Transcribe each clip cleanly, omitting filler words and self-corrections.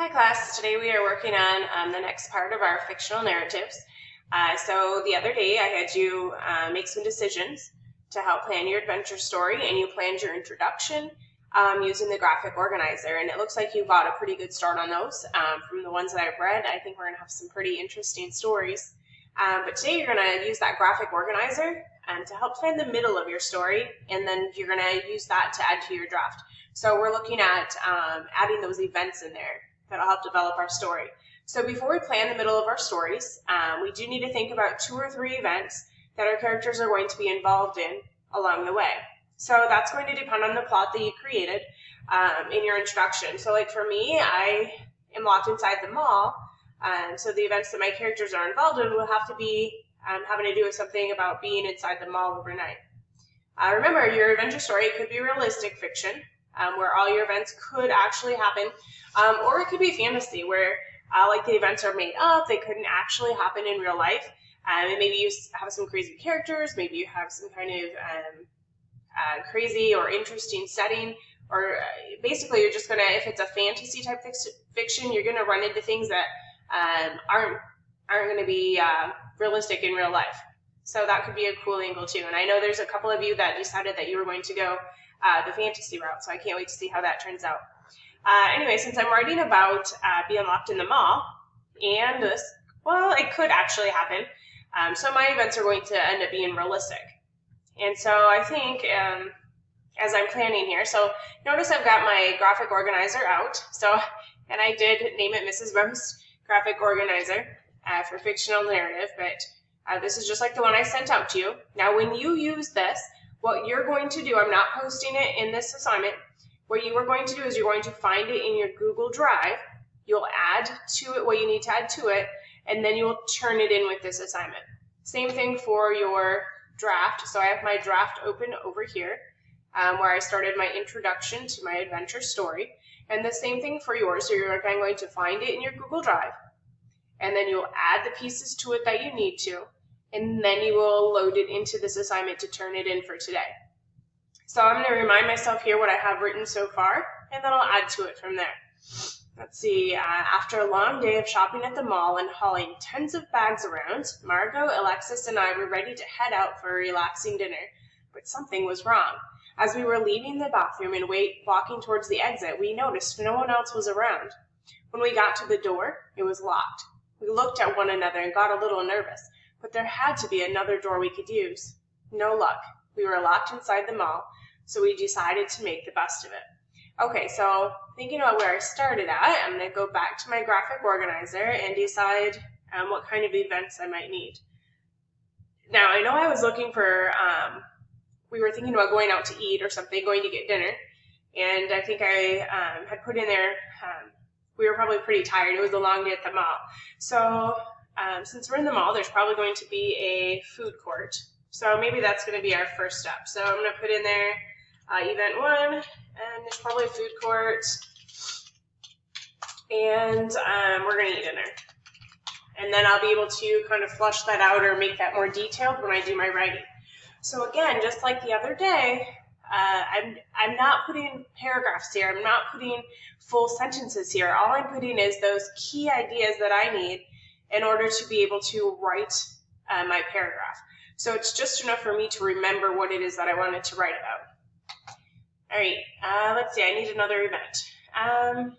Hi class, today we are working on the next part of our fictional narratives. So the other day I had you make some decisions to help plan your adventure story, and you planned your introduction using the graphic organizer, and it looks like you got a pretty good start on those. From the ones that I've read, I think we're going to have some pretty interesting stories. But today you're going to use that graphic organizer to help plan the middle of your story, and then you're going to use that to add to your draft. So we're looking at adding those events in there that'll help develop our story. So before we plan the middle of our stories, we do need to think about 2 or 3 events that our characters are going to be involved in along the way. So that's going to depend on the plot that you created in your introduction. So like for me, I am locked inside the mall, so the events that my characters are involved in will have to be having to do with something about being inside the mall overnight. Remember, your adventure story could be realistic fiction, where all your events could actually happen, or it could be fantasy, where like the events are made up, they couldn't actually happen in real life, and maybe you have some crazy characters, maybe you have some kind of crazy or interesting setting, or basically you're just gonna, if it's a fantasy type fiction, you're gonna run into things that aren't gonna be realistic in real life. So that could be a cool angle too. And I know there's a couple of you that decided that you were going to go the fantasy route, so I can't wait to see how that turns out. Anyway, since I'm writing about being locked in the mall, and this, well, it could actually happen, so my events are going to end up being realistic. And so I think, as I'm planning here, so notice I've got my graphic organizer out, and I did name it Mrs. Rose Graphic Organizer for fictional narrative, but this is just like the one I sent out to you. Now, when you use this, what you're going to do, I'm not posting it in this assignment, what you are going to do is you're going to find it in your Google Drive, you'll add to it what you need to add to it, and then you'll turn it in with this assignment. Same thing for your draft. So I have my draft open over here, where I started my introduction to my adventure story, and the same thing for yours. So you're going to find it in your Google Drive, and then you'll add the pieces to it that you need to, and then you will load it into this assignment to turn it in for today. So I'm going to remind myself here what I have written so far, and then I'll add to it from there. Let's see, after a long day of shopping at the mall and hauling tons of bags around, Margot, Alexis, and I were ready to head out for a relaxing dinner, but something was wrong. As we were leaving the bathroom and walking towards the exit, we noticed no one else was around. When we got to the door, it was locked. We looked at one another and got a little nervous, but there had to be another door we could use. No luck. We were locked inside the mall, so we decided to make the best of it. Okay, so thinking about where I started at, I'm going to go back to my graphic organizer and decide what kind of events I might need. Now, I know I was looking for, we were thinking about going out to eat or something, going to get dinner, and I think I had put in there, we were probably pretty tired. It was a long day at the mall. So since we're in the mall, there's probably going to be a food court. So maybe that's going to be our first step. So I'm going to put in there event 1, and there's probably a food court, and we're going to eat dinner. And then I'll be able to kind of flush that out or make that more detailed when I do my writing. So again, just like the other day, I'm not putting paragraphs here. I'm not putting full sentences here. All I'm putting is those key ideas that I need in order to be able to write my paragraph. So it's just enough for me to remember what it is that I wanted to write about. All right, let's see, I need another event.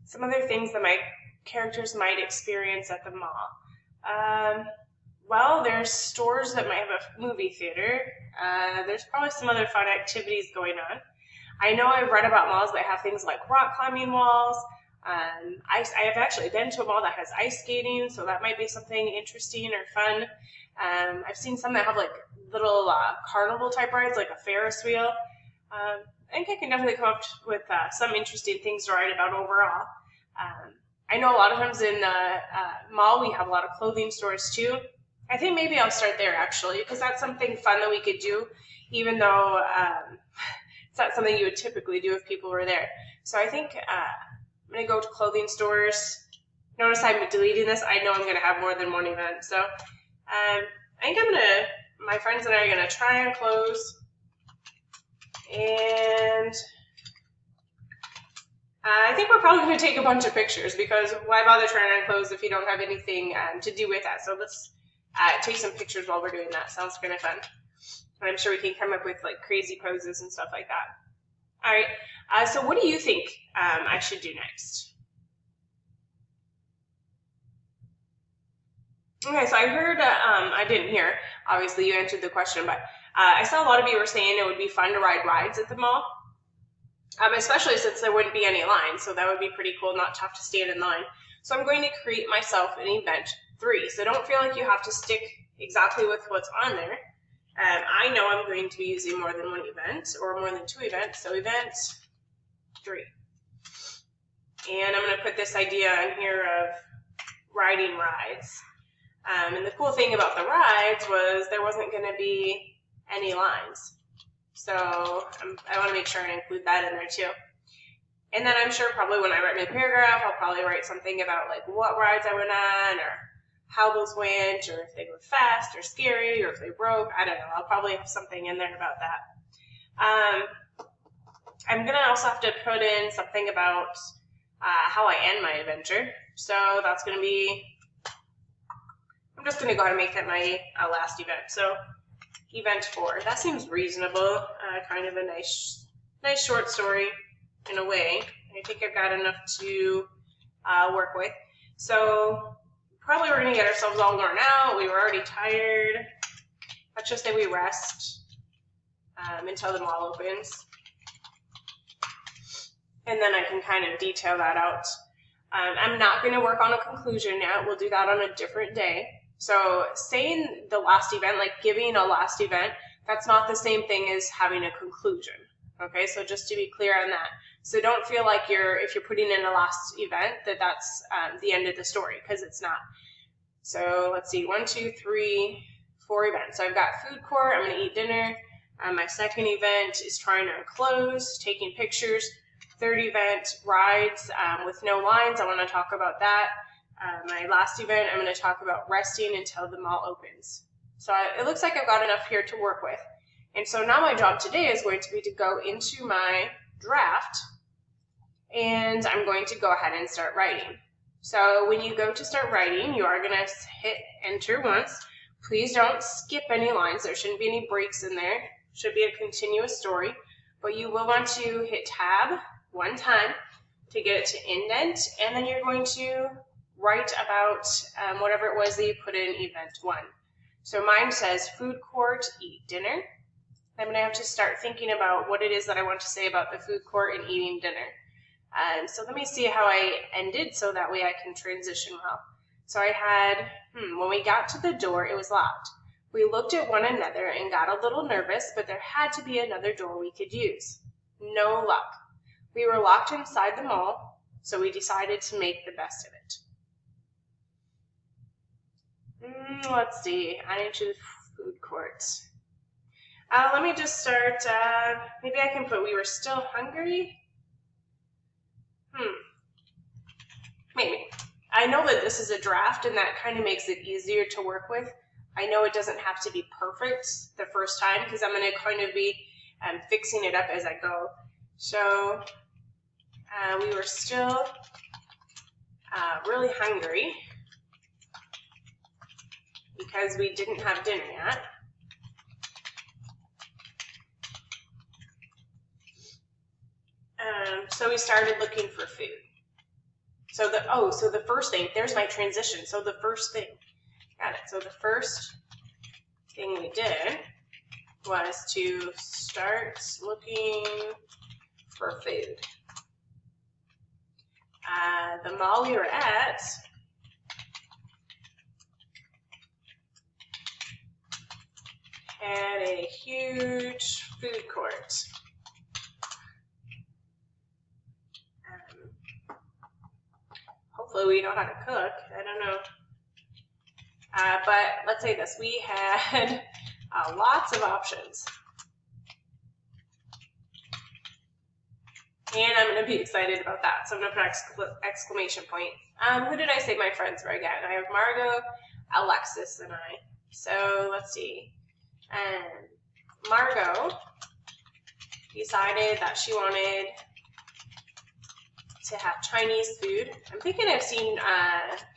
Some other things that my characters might experience at the mall. Well, there's stores that might have a movie theater. There's probably some other fun activities going on. I know I've read about malls that have things like rock climbing walls. I have actually been to a mall that has ice skating, so that might be something interesting or fun. I've seen some that have like little carnival type rides, like a Ferris wheel. I think I can definitely come up with some interesting things to write about overall. I know a lot of times in the mall we have a lot of clothing stores too. I think maybe I'll start there actually, because that's something fun that we could do, even though it's not something you would typically do if people were there. So I think I'm going to go to clothing stores. Notice I'm deleting this. I know I'm going to have more than one event. So I think my friends and I are going to try on clothes, and I think we're probably going to take a bunch of pictures because why bother trying on clothes if you don't have anything to do with that? So let's take some pictures while we're doing that. Sounds kind of fun. And I'm sure we can come up with like crazy poses and stuff like that. All right. So what do you think I should do next? Okay, so I heard, I didn't hear, obviously you answered the question, but I saw a lot of you were saying it would be fun to ride rides at the mall. Especially since there wouldn't be any lines, so that would be pretty cool, not tough to stand in line. So I'm going to create myself an event 3. So don't feel like you have to stick exactly with what's on there. I know I'm going to be using more than one event or more than 2 events, so event 3. And I'm going to put this idea in here of riding rides. And the cool thing about the rides was there wasn't going to be any lines. So I want to make sure I include that in there too. And then I'm sure probably when I write my paragraph, I'll probably write something about like what rides I went on or how those went or if they were fast or scary or if they broke. I don't know. I'll probably have something in there about that. I'm going to also have to put in something about how I end my adventure. So that's going to be, I'm just going to go ahead and make that my last event. So event 4. That seems reasonable. Kind of a nice short story in a way. I think I've got enough to work with. So probably we're going to get ourselves all worn out. We were already tired. Let's just say we rest until the mall opens. And then I can kind of detail that out. I'm not going to work on a conclusion yet. We'll do that on a different day. So saying the last event, like giving a last event, that's not the same thing as having a conclusion. Okay, so just to be clear on that. So don't feel like if you're putting in a last event, that's the end of the story, because it's not. So let's see, 1, 2, 3, 4 events. So I've got food court, I'm going to eat dinner. My second event is trying on clothes, taking pictures. Third event, rides with no lines. I want to talk about that. My last event, I'm going to talk about resting until the mall opens. So it looks like I've got enough here to work with. And so now my job today is going to be to go into my draft, and I'm going to go ahead and start writing. So when you go to start writing, you are going to hit enter once. Please don't skip any lines. There shouldn't be any breaks in there. It should be a continuous story. But you will want to hit tab 1 time to get it to indent, and then you're going to write about whatever it was that you put in event 1. So mine says food court, eat dinner. I'm going to have to start thinking about what it is that I want to say about the food court and eating dinner. So let me see how I ended so that way I can transition well. So I had, when we got to the door, it was locked. We looked at one another and got a little nervous, but there had to be another door we could use. No luck. We were locked inside the mall, so we decided to make the best of it. Let's see, I need to food court. Let me just start, maybe I can put we were still hungry. Maybe. I know that this is a draft and that kind of makes it easier to work with. I know it doesn't have to be perfect the first time because I'm going to kind of be fixing it up as I go. So we were still really hungry because we didn't have dinner yet. So we started looking for food. So the first thing, there's my transition. So the first thing, got it. So the first thing we did was to start looking for food. The mall we were at had a huge food court. Hopefully we know how to cook. I don't know. But let's say this. We had lots of options. And I'm going to be excited about that. So I'm going to put exclamation point. Who did I say my friends were again? I have Margot, Alexis, and I. So let's see. Margot decided that she wanted to have Chinese food. I'm thinking I've seen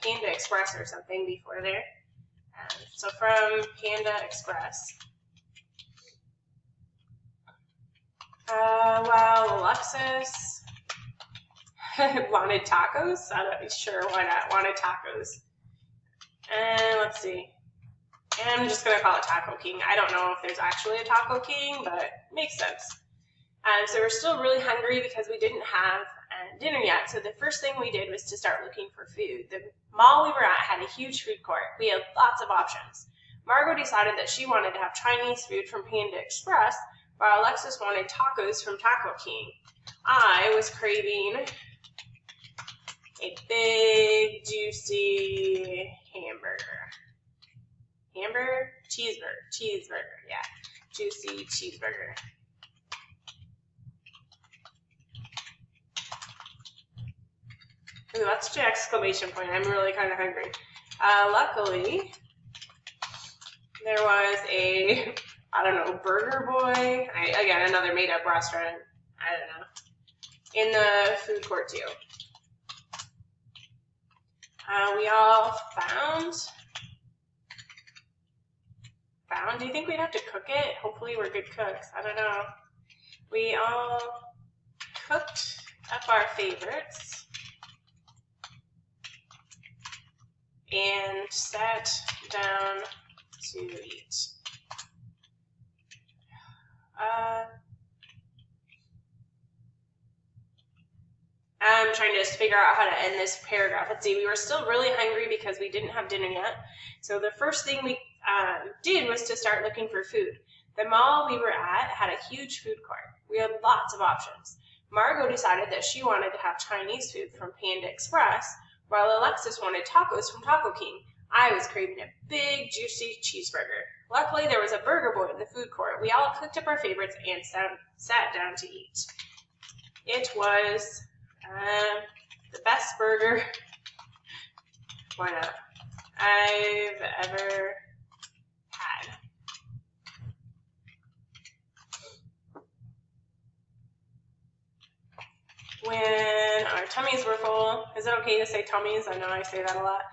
Panda Express or something before there. So from Panda Express. Well, Alexis wanted tacos. I'm not sure why not. Wanted tacos. And let's see. And I'm just going to call it Taco King. I don't know if there's actually a Taco King, but it makes sense. So we're still really hungry because we didn't have dinner yet. So the first thing we did was to start looking for food. The mall we were at had a huge food court. We had lots of options. Margot decided that she wanted to have Chinese food from Panda Express, while Alexis wanted tacos from Taco King. I was craving a big, juicy hamburger. Cheeseburger, yeah. Juicy cheeseburger. Ooh, that's an exclamation point. I'm really kind of hungry. Luckily, there was a, I don't know, Burger Boy. Again, another made-up restaurant. I don't know. In the food court, too. We all found, do you think we'd have to cook it? Hopefully we're good cooks. I don't know. We all cooked up our favorites and sat down to eat. I'm trying to just figure out how to end this paragraph. Let's see, we were still really hungry because we didn't have dinner yet. So the first thing we did was to start looking for food. The mall we were at had a huge food court. We had lots of options. Margot decided that she wanted to have Chinese food from Panda Express, while Alexis wanted tacos from Taco King. I was craving a big, juicy cheeseburger. Luckily, there was a Burger Boy in the food court. We all cooked up our favorites and sat down to eat. It was the best burger, why not, I've ever had. When our tummies were full, is it okay to say tummies? I know I say that a lot.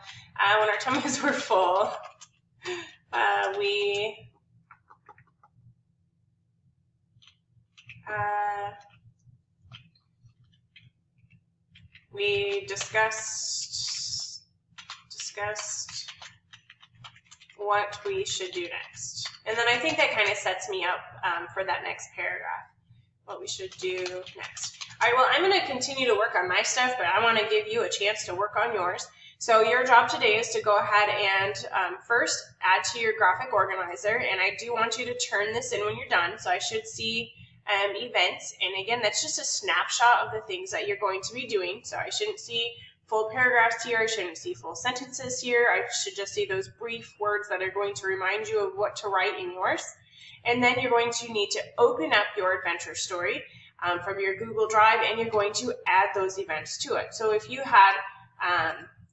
When our tummies were full, we discussed what we should do next. And then I think that kind of sets me up for that next paragraph, what we should do next. All right, well, I'm going to continue to work on my stuff, but I want to give you a chance to work on yours. So your job today is to go ahead and first add to your graphic organizer, and I do want you to turn this in when you're done. So I should see events, and again, that's just a snapshot of the things that you're going to be doing. So I shouldn't see full paragraphs here, I shouldn't see full sentences here, I should just see those brief words that are going to remind you of what to write in yours. And then you're going to need to open up your adventure story from your Google Drive, and you're going to add those events to it. So if you had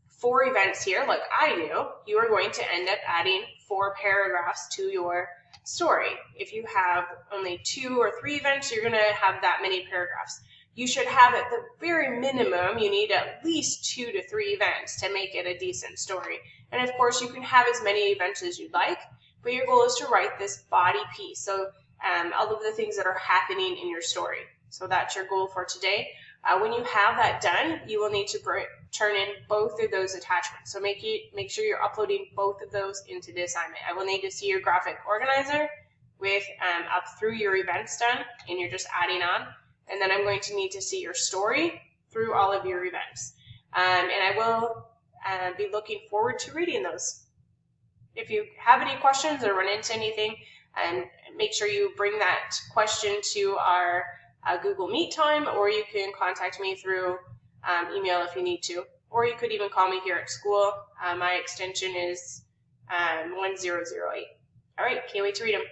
4 events here, like I do, you are going to end up adding 4 paragraphs to your story. If you have only 2 or 3 events, you're going to have that many paragraphs. You should have, at the very minimum, you need at least 2 to 3 events to make it a decent story. And of course, you can have as many events as you'd like, but your goal is to write this body piece. So all of the things that are happening in your story. So that's your goal for today. When you have that done, you will need to turn in both of those attachments. So make sure you're uploading both of those into the assignment. I will need to see your graphic organizer with up through your events done, and you're just adding on. And then I'm going to need to see your story through all of your events. And I will be looking forward to reading those. If you have any questions or run into anything, make sure you bring that question to our Google Meet time, or you can contact me through email if you need to, or you could even call me here at school. My extension is 1008. All right, can't wait to read them.